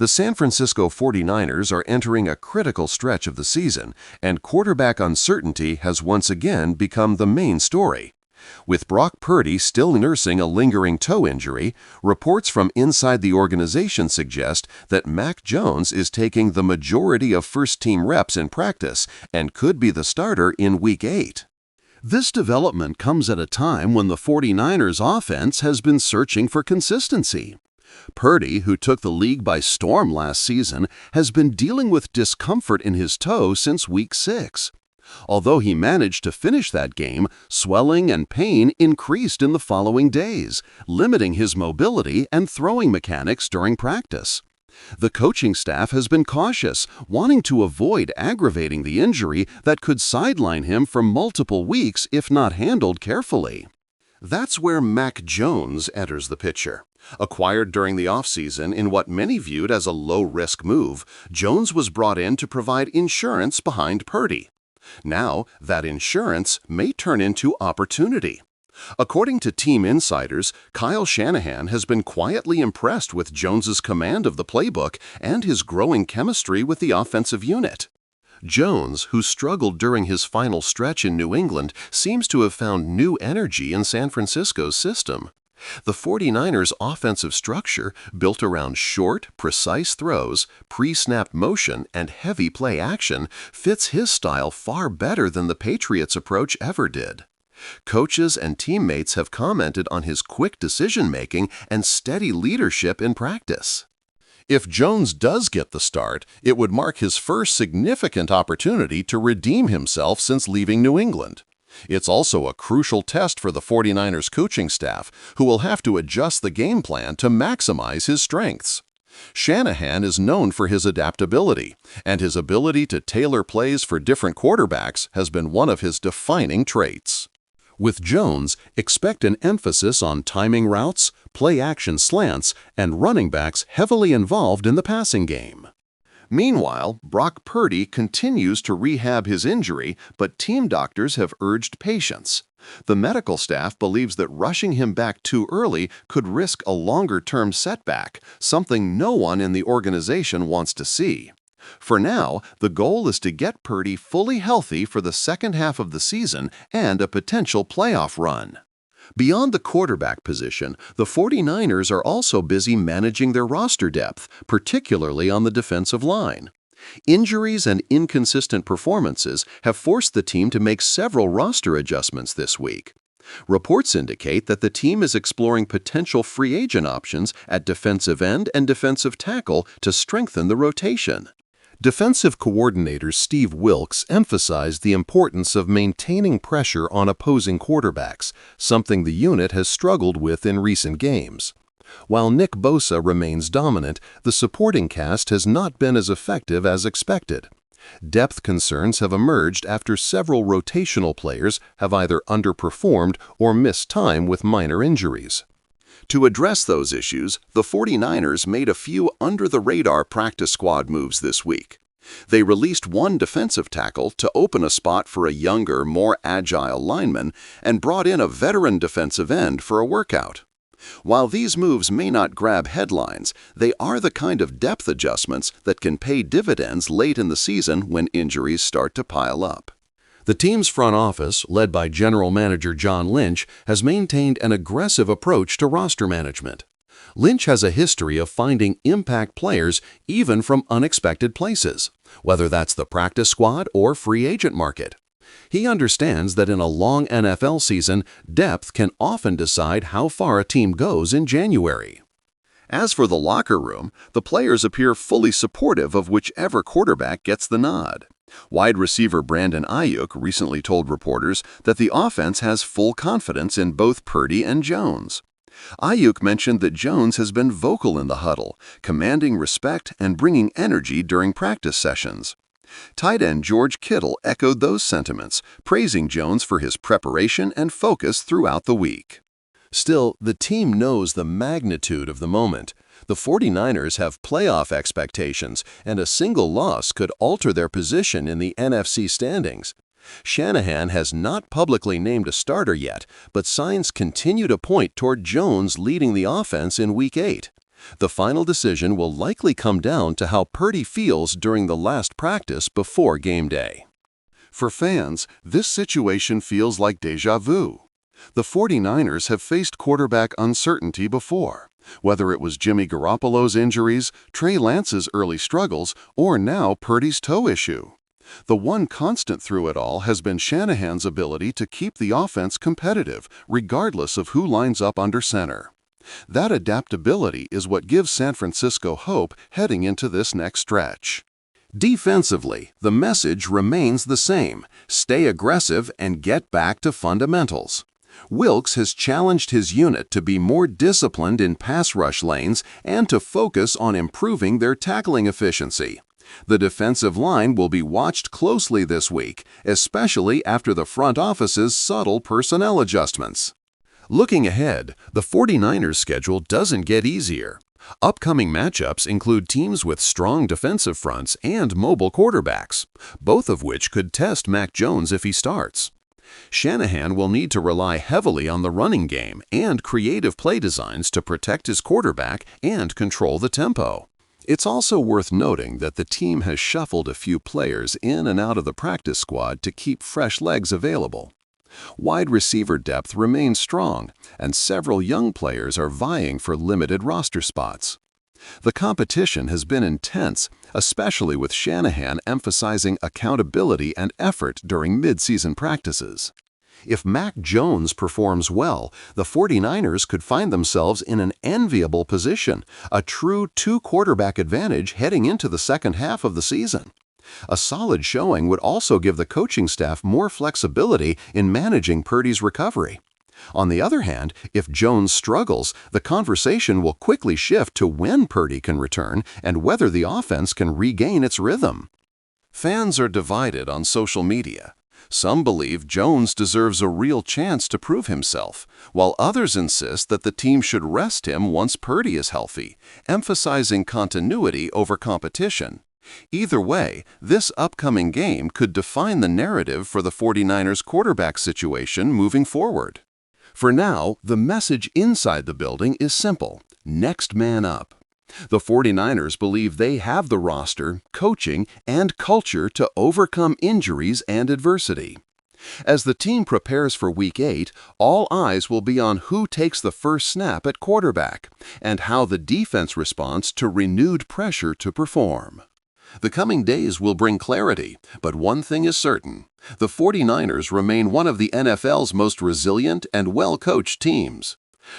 The San Francisco 49ers are entering a critical stretch of the season, and quarterback uncertainty has once again become the main story. With Brock Purdy still nursing a lingering toe injury, reports from inside the organization suggest that Mac Jones is taking the majority of first-team reps in practice and could be the starter in Week 8. This development comes at a time when the 49ers offense has been searching for consistency. Purdy, who took the league by storm last season, has been dealing with discomfort in his toe since Week 6. Although he managed to finish that game, swelling and pain increased in the following days, limiting his mobility and throwing mechanics during practice. The coaching staff has been cautious, wanting to avoid aggravating the injury that could sideline him for multiple weeks if not handled carefully. That's where Mac Jones enters the picture. Acquired during the offseason in what many viewed as a low-risk move, Jones was brought in to provide insurance behind Purdy. Now, that insurance may turn into opportunity. According to team insiders, Kyle Shanahan has been quietly impressed with Jones's command of the playbook and his growing chemistry with the offensive unit. Jones, who struggled during his final stretch in New England, seems to have found new energy in San Francisco's system. The 49ers' offensive structure, built around short, precise throws, pre-snap motion, and heavy play action, fits his style far better than the Patriots' approach ever did. Coaches and teammates have commented on his quick decision-making and steady leadership in practice. If Jones does get the start, it would mark his first significant opportunity to redeem himself since leaving New England. It's also a crucial test for the 49ers coaching staff, who will have to adjust the game plan to maximize his strengths. Shanahan is known for his adaptability, and his ability to tailor plays for different quarterbacks has been one of his defining traits. With Jones, expect an emphasis on timing routes, play-action slants, and running backs heavily involved in the passing game. Meanwhile, Brock Purdy continues to rehab his injury, but team doctors have urged patience. The medical staff believes that rushing him back too early could risk a longer-term setback, something no one in the organization wants to see. For now, the goal is to get Purdy fully healthy for the second half of the season and a potential playoff run. Beyond the quarterback position, the 49ers are also busy managing their roster depth, particularly on the defensive line. Injuries and inconsistent performances have forced the team to make several roster adjustments this week. Reports indicate that the team is exploring potential free agent options at defensive end and defensive tackle to strengthen the rotation. Defensive coordinator Steve Wilks emphasized the importance of maintaining pressure on opposing quarterbacks, something the unit has struggled with in recent games. While Nick Bosa remains dominant, the supporting cast has not been as effective as expected. Depth concerns have emerged after several rotational players have either underperformed or missed time with minor injuries. To address those issues, the 49ers made a few under-the-radar practice squad moves this week. They released one defensive tackle to open a spot for a younger, more agile lineman and brought in a veteran defensive end for a workout. While these moves may not grab headlines, they are the kind of depth adjustments that can pay dividends late in the season when injuries start to pile up. The team's front office, led by General Manager John Lynch, has maintained an aggressive approach to roster management. Lynch has a history of finding impact players even from unexpected places, whether that's the practice squad or free agent market. He understands that in a long NFL season, depth can often decide how far a team goes in January. As for the locker room, the players appear fully supportive of whichever quarterback gets the nod. Wide receiver Brandon Ayuk recently told reporters that the offense has full confidence in both Purdy and Jones. Ayuk mentioned that Jones has been vocal in the huddle, commanding respect and bringing energy during practice sessions. Tight end George Kittle echoed those sentiments, praising Jones for his preparation and focus throughout the week. Still, the team knows the magnitude of the moment. The 49ers have playoff expectations, and a single loss could alter their position in the NFC standings. Shanahan has not publicly named a starter yet, but signs continue to point toward Jones leading the offense in Week 8. The final decision will likely come down to how Purdy feels during the last practice before game day. For fans, this situation feels like déjà vu. The 49ers have faced quarterback uncertainty before, whether it was Jimmy Garoppolo's injuries, Trey Lance's early struggles, or now Purdy's toe issue. The one constant through it all has been Shanahan's ability to keep the offense competitive, regardless of who lines up under center. That adaptability is what gives San Francisco hope heading into this next stretch. Defensively, the message remains the same: stay aggressive and get back to fundamentals. Wilks has challenged his unit to be more disciplined in pass rush lanes and to focus on improving their tackling efficiency. The defensive line will be watched closely this week, especially after the front office's subtle personnel adjustments. Looking ahead, the 49ers' schedule doesn't get easier. Upcoming matchups include teams with strong defensive fronts and mobile quarterbacks, both of which could test Mac Jones if he starts. Shanahan will need to rely heavily on the running game and creative play designs to protect his quarterback and control the tempo. It's also worth noting that the team has shuffled a few players in and out of the practice squad to keep fresh legs available. Wide receiver depth remains strong, and several young players are vying for limited roster spots. The competition has been intense, especially with Shanahan emphasizing accountability and effort during mid-season practices. If Mac Jones performs well, the 49ers could find themselves in an enviable position, a true two-quarterback advantage heading into the second half of the season. A solid showing would also give the coaching staff more flexibility in managing Purdy's recovery. On the other hand, if Jones struggles, the conversation will quickly shift to when Purdy can return and whether the offense can regain its rhythm. Fans are divided on social media. Some believe Jones deserves a real chance to prove himself, while others insist that the team should rest him once Purdy is healthy, emphasizing continuity over competition. Either way, this upcoming game could define the narrative for the 49ers quarterback situation moving forward. For now, the message inside the building is simple: next man up. The 49ers believe they have the roster, coaching, and culture to overcome injuries and adversity. As the team prepares for Week 8, all eyes will be on who takes the first snap at quarterback and how the defense responds to renewed pressure to perform. The coming days will bring clarity, but one thing is certain: the 49ers remain one of the NFL's most resilient and well-coached teams.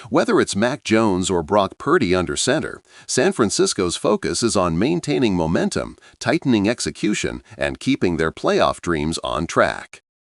Whether it's Mac Jones or Brock Purdy under center, San Francisco's focus is on maintaining momentum, tightening execution, and keeping their playoff dreams on track.